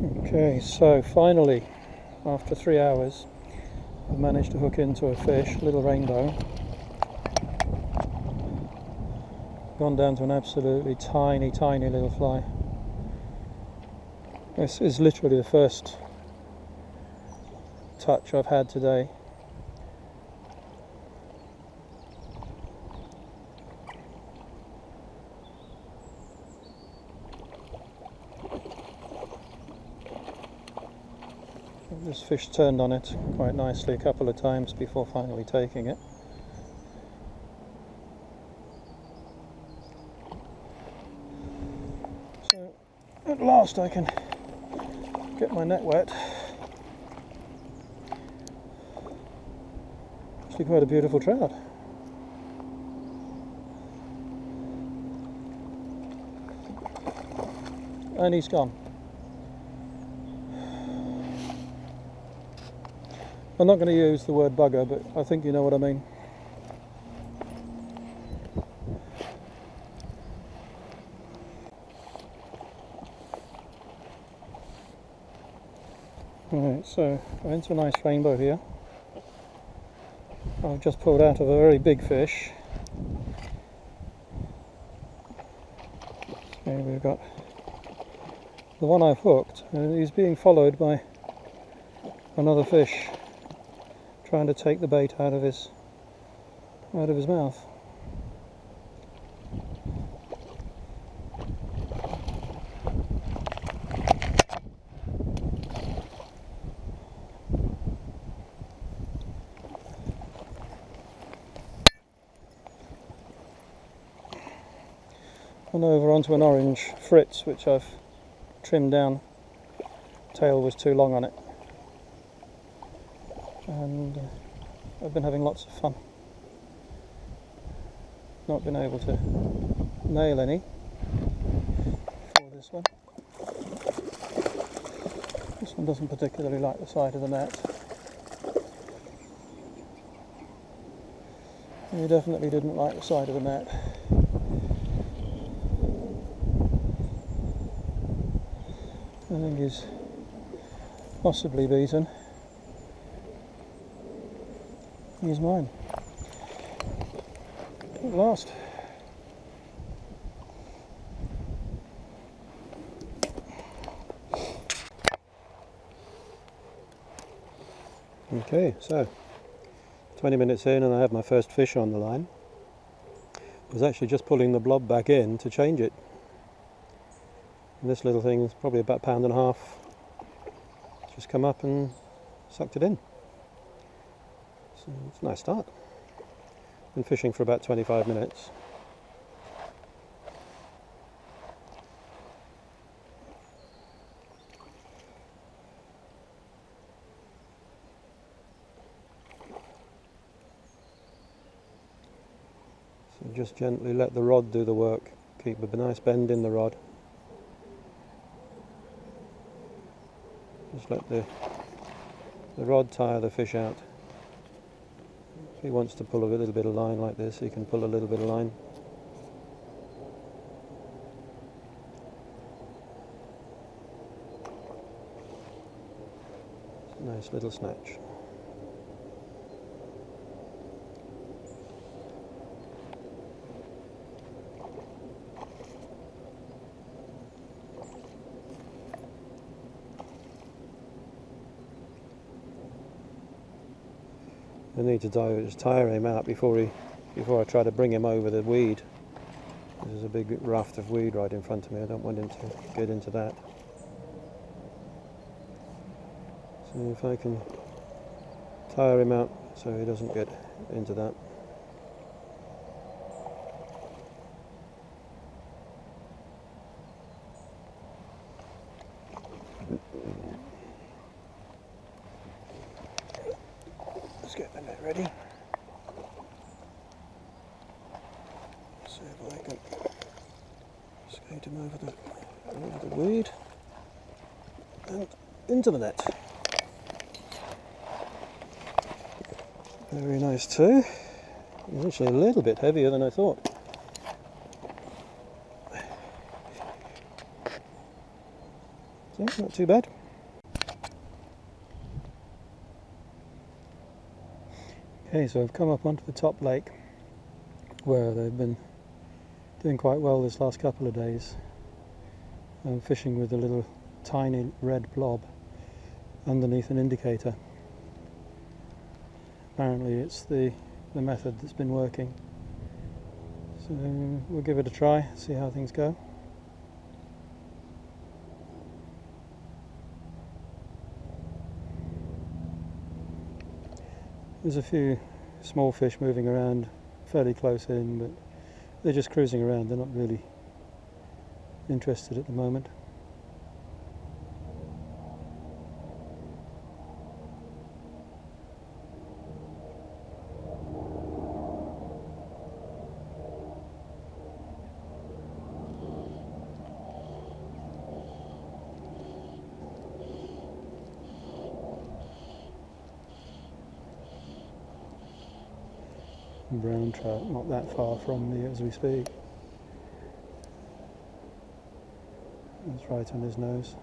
Okay, so finally, after 3 hours, I've managed to hook into a fish, little rainbow. Gone down to an absolutely tiny, tiny little fly. This is literally the first touch I've had today. This fish turned on it quite nicely a couple of times before finally taking it. So at last I can get my net wet. Actually quite a beautiful trout. And he's gone. I'm not going to use the word bugger, but I think you know what I mean. Alright, so I'm into a nice rainbow here. I've just pulled out of a very big fish. So we've got the one I've hooked, and he's being followed by another fish, trying to take the bait out of his mouth. And over onto an orange fritz, which I've trimmed down. Tail was too long on it, and I've been having lots of fun. Not been able to nail any for this one. This one doesn't particularly like the side of the net. He definitely didn't like the side of the net. I think he's possibly beaten. He's mine. At last. Okay, so 20 minutes in and I have my first fish on the line. I was actually just pulling the blob back in to change it. And this little thing is probably about £1.5 pounds. Just come up and sucked it in. So it's a nice start. Been fishing for about 25 minutes. So just gently let the rod do the work. Keep a nice bend in the rod. Just let the rod tire the fish out. If he wants to pull a little bit of line like this, he can pull a little bit of line. It's a nice little snatch. I need to just tire him out before I try to bring him over the weed. There's a big raft of weed right in front of me. I don't want him to get into that. So if I can tire him out so he doesn't get into that. Let's get the net ready. See if I can skate him over the weed and into the net. Very nice too. He's actually a little bit heavier than I thought. So not too bad. Okay, so I've come up onto the top lake where they've been doing quite well this last couple of days. I'm fishing with a little tiny red blob underneath an indicator. Apparently it's the method that's been working. So we'll give it a try, see how things go. There's a few small fish moving around fairly close in, but they're just cruising around, they're not really interested at the moment. Brown trout not that far from me as we speak. That's right on his nose.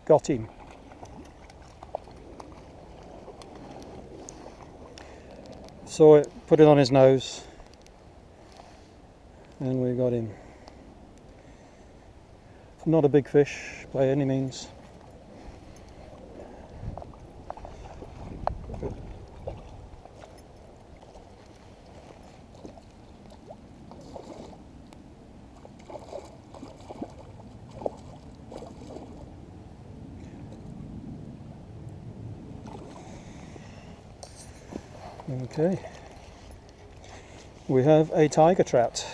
Got him. Saw it, put it on his nose, and we got him. Not a big fish by any means. Okay, we have a tiger trout.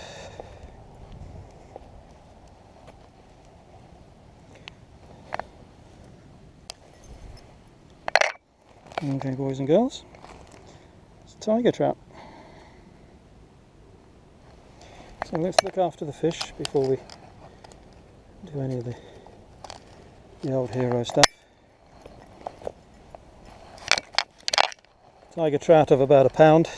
Okay, boys and girls, it's a tiger trout. So let's look after the fish before we do any of the old hero stuff. Tiger trout of about £1.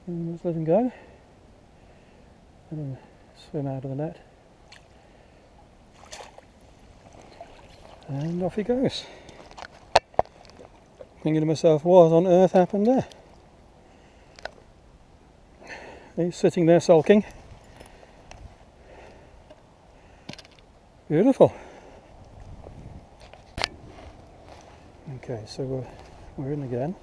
And let's let him go. Let him swim out of the net. And off he goes. Thinking to myself, what on earth happened there? He's sitting there sulking. Beautiful. Okay, so we're in again.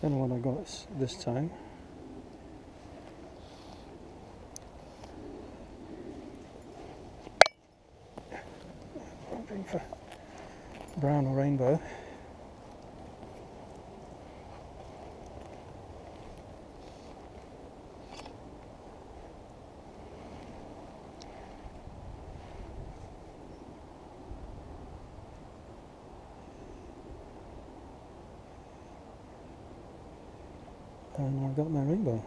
Don't know what I got this time. Hoping for brown or rainbow. And I've got my rainbow.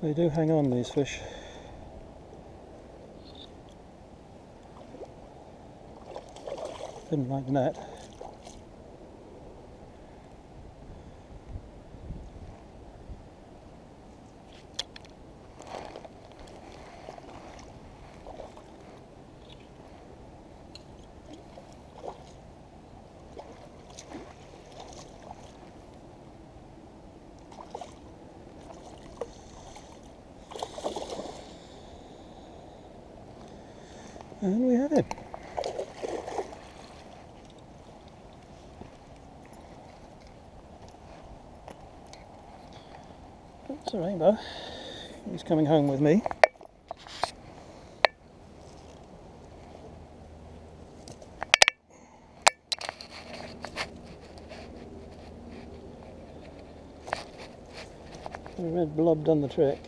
They do hang on, these fish. Didn't like the net. And we have him. That's a rainbow. He's coming home with me. The red blob done the trick.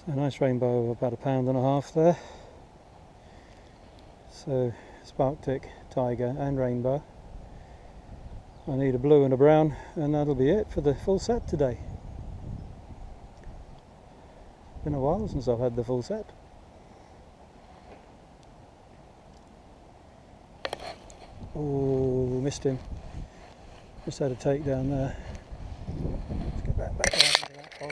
So a nice rainbow of about 1.5 pounds there. So sparktick, tiger and rainbow. I need a blue and a brown, and that'll be it for the full set today. Been a while since I've had the full set. Oh, missed him. Just had a takedown there. Let's get back out into that hole.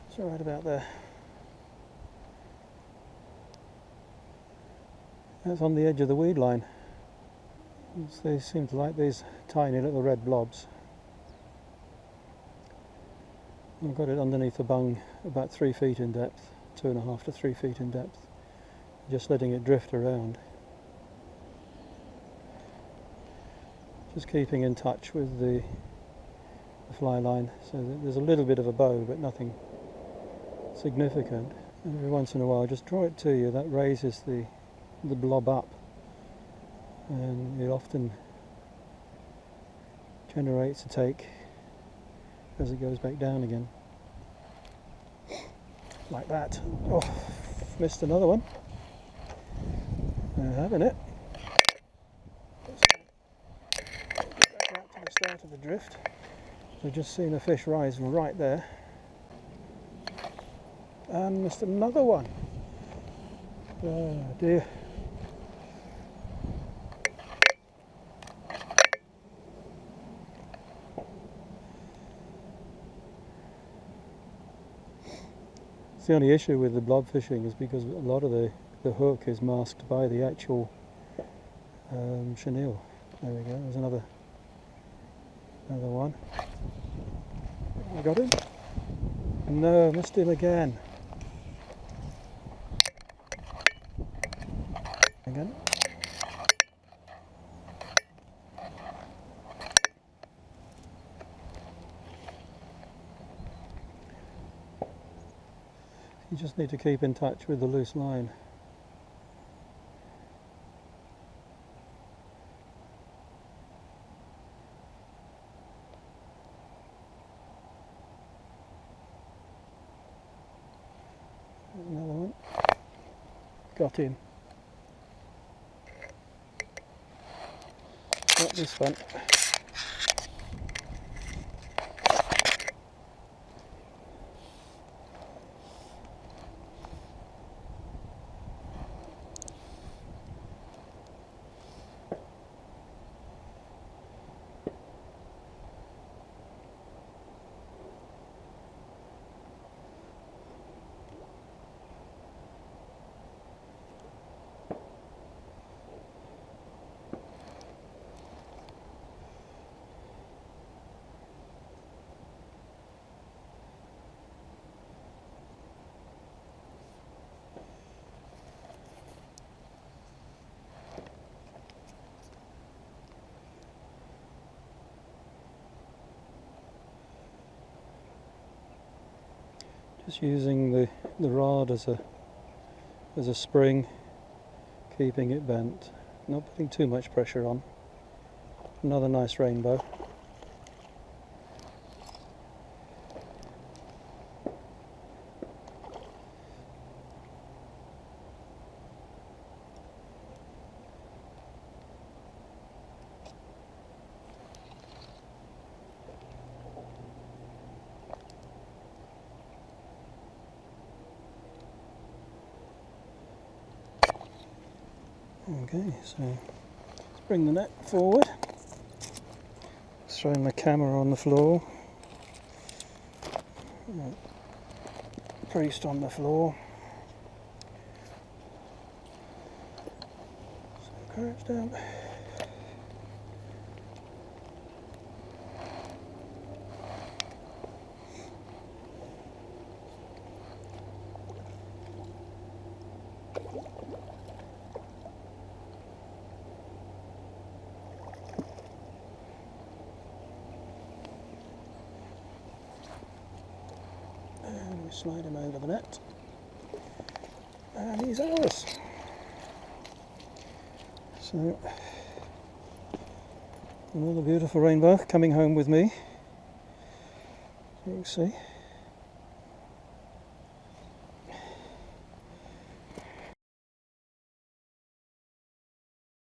It's all right about there. That's on the edge of the weed line. They seem to like these tiny little red blobs. I've got it underneath the bung about 3 feet in depth, 2.5 to 3 feet in depth, just letting it drift around. Just keeping in touch with the fly line, so that there's a little bit of a bow but nothing significant. Every once in a while just draw it to you, that raises the blob up, and it often generates a take as it goes back down again. Like that. Oh, missed another one. They're having it. Get back out to the start of the drift. We've just seen a fish rise right there. And missed another one. Oh dear. The only issue with the blob fishing is because a lot of the hook is masked by the actual chenille. There we go, there's another one. I got him? No, missed him again. Again. You just need to keep in touch with the loose line. There's another one. Got him. Not this one. Just using the rod as a spring, keeping it bent, not putting too much pressure on. Another nice rainbow. Okay, so let's bring the net forward. Throwing my camera on the floor. Priest on the floor. So crouch down. slide him over the net. And he's ours. So, another beautiful rainbow coming home with me. You can see.